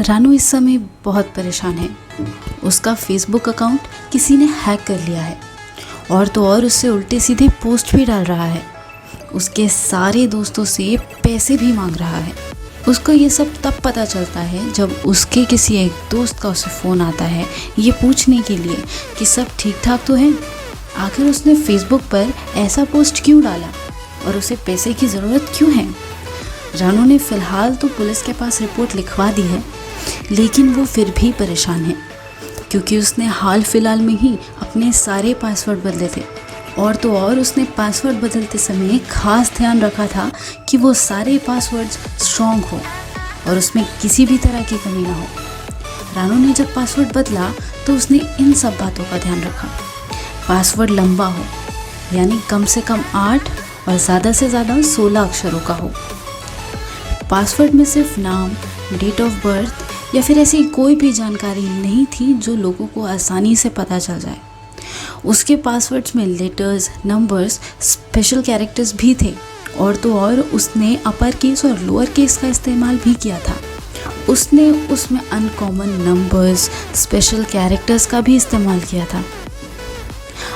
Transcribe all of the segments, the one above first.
रानू इस समय बहुत परेशान है। उसका फेसबुक अकाउंट किसी ने हैक कर लिया है और तो और उससे उल्टे सीधे पोस्ट भी डाल रहा है। उसके सारे दोस्तों से पैसे भी मांग रहा है। उसको ये सब तब पता चलता है जब उसके किसी एक दोस्त का उसे फ़ोन आता है ये पूछने के लिए कि सब ठीक ठाक तो है। आखिर उसने फेसबुक पर ऐसा पोस्ट क्यों डाला और उसे पैसे की ज़रूरत क्यों है। रानू ने फ़िलहाल तो पुलिस के पास रिपोर्ट लिखवा दी है, लेकिन वो फिर भी परेशान है क्योंकि उसने हाल फिलहाल में ही अपने सारे पासवर्ड बदले थे और तो और उसने पासवर्ड बदलते समय खास ध्यान रखा था कि वो सारे पासवर्ड्स स्ट्रॉन्ग हो और उसमें किसी भी तरह की कमी ना हो। रानू ने जब पासवर्ड बदला तो उसने इन सब बातों का ध्यान रखा। पासवर्ड लंबा हो, यानी कम से कम 8 और ज़्यादा से ज़्यादा 16 अक्षरों का हो। पासवर्ड में सिर्फ नाम, डेट ऑफ बर्थ या फिर ऐसी कोई भी जानकारी नहीं थी जो लोगों को आसानी से पता चल जाए। उसके पासवर्ड्स में लेटर्स, नंबर्स, स्पेशल कैरेक्टर्स भी थे और तो और उसने अपर केस और लोअर केस का इस्तेमाल भी किया था। उसने उसमें अनकॉमन नंबर्स, स्पेशल कैरेक्टर्स का भी इस्तेमाल किया था।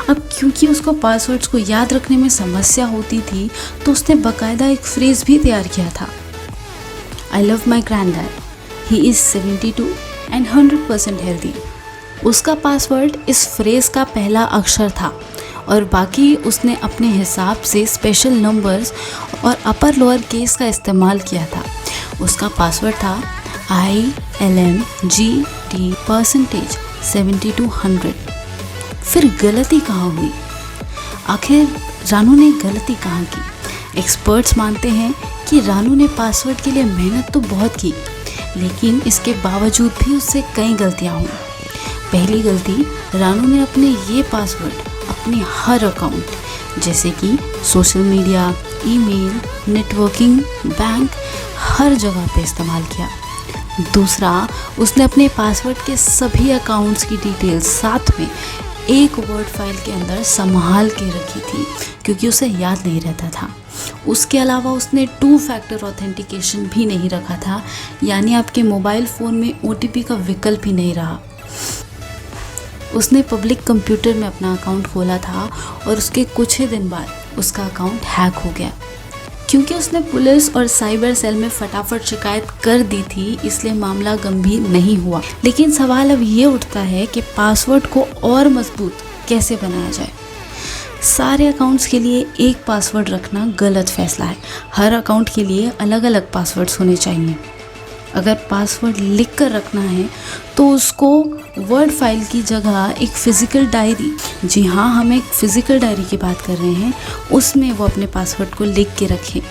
अब क्योंकि उसको पासवर्ड्स को याद रखने में समस्या होती थी तो उसने बाकायदा एक फ्रेज़ भी तैयार किया था। I love my granddad. He is 72 and 100% healthy. उसका पासवर्ड इस फ्रेज़ का पहला अक्षर था और बाकी उसने अपने हिसाब से स्पेशल नंबर्स और अपर लोअर केस का इस्तेमाल किया था। उसका पासवर्ड था ILMGT%7200। फिर गलती कहाँ हुई? आखिर रानू ने गलती कहाँ की? एक्सपर्ट्स मानते हैं कि रानू ने पासवर्ड के लिए मेहनत तो बहुत की, लेकिन इसके बावजूद भी उससे कई गलतियाँ हुई। पहली गलती, रानू ने अपने ये पासवर्ड अपने हर अकाउंट जैसे कि social media, email, networking, bank, हर जगह पे इस्तेमाल किया। दूसरा, उसने अपने पासवर्ड के सभी अकाउंट्स की डिटेल्स साथ में एक वर्ड फाइल के अंदर संभाल के रखी थी क्योंकि उसे याद नहीं रहता था। उसके अलावा उसने 2 फैक्टर ऑथेंटिकेशन भी नहीं रखा था, यानी आपके मोबाइल फ़ोन में OTP का विकल्प ही नहीं रहा। उसने पब्लिक कंप्यूटर में अपना अकाउंट खोला था और उसके कुछ ही दिन बाद उसका अकाउंट हैक हो गया। क्योंकि उसने पुलिस और साइबर सेल में फटाफट शिकायत कर दी थी, इसलिए मामला गंभीर नहीं हुआ। लेकिन सवाल अब ये उठता है कि पासवर्ड को और मजबूत कैसे बनाया जाए। सारे अकाउंट्स के लिए एक पासवर्ड रखना गलत फैसला है। हर अकाउंट के लिए अलग अलग पासवर्ड्स होने चाहिए। अगर पासवर्ड लिख कर रखना है तो उसको वर्ड फाइल की जगह एक फ़िज़िकल डायरी, जी हाँ, हम एक फ़िज़िकल डायरी की बात कर रहे हैं, उसमें वो अपने पासवर्ड को लिख के रखें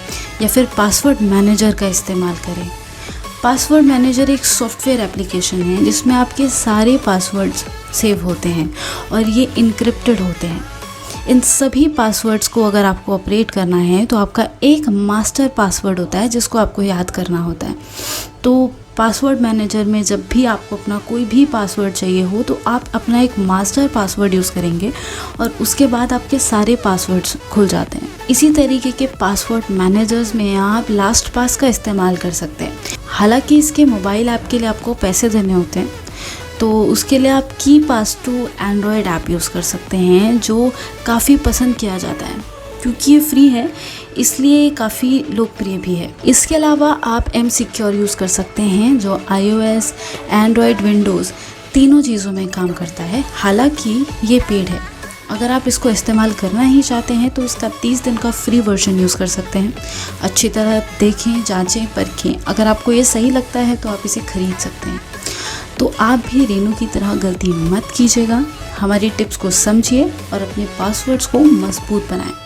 या फिर पासवर्ड मैनेजर का इस्तेमाल करें। पासवर्ड मैनेजर एक सॉफ्टवेयर एप्लीकेशन है जिसमें आपके सारे पासवर्ड्स सेव होते हैं और ये इनक्रिप्टेड होते हैं। इन सभी पासवर्ड्स को अगर आपको ऑपरेट करना है तो आपका एक मास्टर पासवर्ड होता है जिसको आपको याद करना होता है। तो पासवर्ड मैनेजर में जब भी आपको अपना कोई भी पासवर्ड चाहिए हो तो आप अपना एक मास्टर पासवर्ड यूज़ करेंगे और उसके बाद आपके सारे पासवर्ड्स खुल जाते हैं। इसी तरीके के पासवर्ड मैनेजर्स में आप लास्ट पास का इस्तेमाल कर सकते हैं। हालांकि इसके मोबाइल ऐप के लिए आपको पैसे देने होते हैं, तो उसके लिए आप KeePass2 एंड्रॉयड ऐप यूज़ कर सकते हैं जो काफ़ी पसंद किया जाता है। क्योंकि ये फ्री है इसलिए काफ़ी लोकप्रिय भी है। इसके अलावा आप mSecure यूज़ कर सकते हैं जो iOS, एंड्रॉयड, विंडोज़ तीनों चीज़ों में काम करता है। हालांकि ये पेड है। अगर आप इसको इस्तेमाल करना ही चाहते हैं तो इसका 30 दिन का फ्री वर्जन यूज़ कर सकते हैं। अच्छी तरह देखें, जाँचें, परखें। अगर आपको ये सही लगता है तो आप इसे ख़रीद सकते हैं। तो आप भी रेनू की तरह गलती मत कीजिएगा। हमारी टिप्स को समझिए और अपने पासवर्ड्स को मजबूत बनाएं।